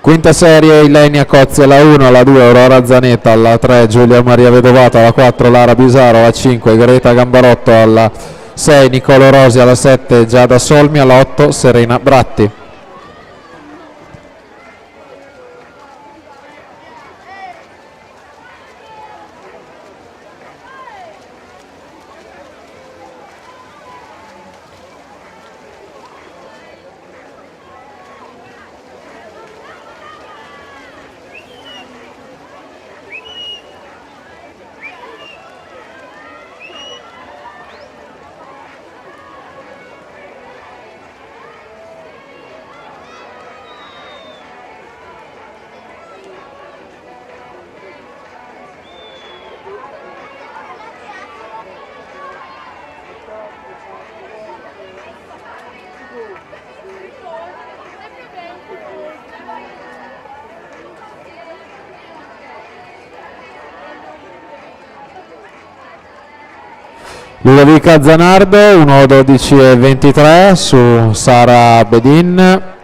Quinta serie Ilenia Cozzi alla 1, alla 2 Aurora Zanetta, alla 3 Giulia Maria Vedovato, alla 4 Lara Bisaro, alla 5 Greta Gambarotto, alla 6 Nicolo Rosi, alla 7 Giada Solmi, alla 8 Serena Bratti. Ludovica Zanardo 1:12:23 su Sara Bedin.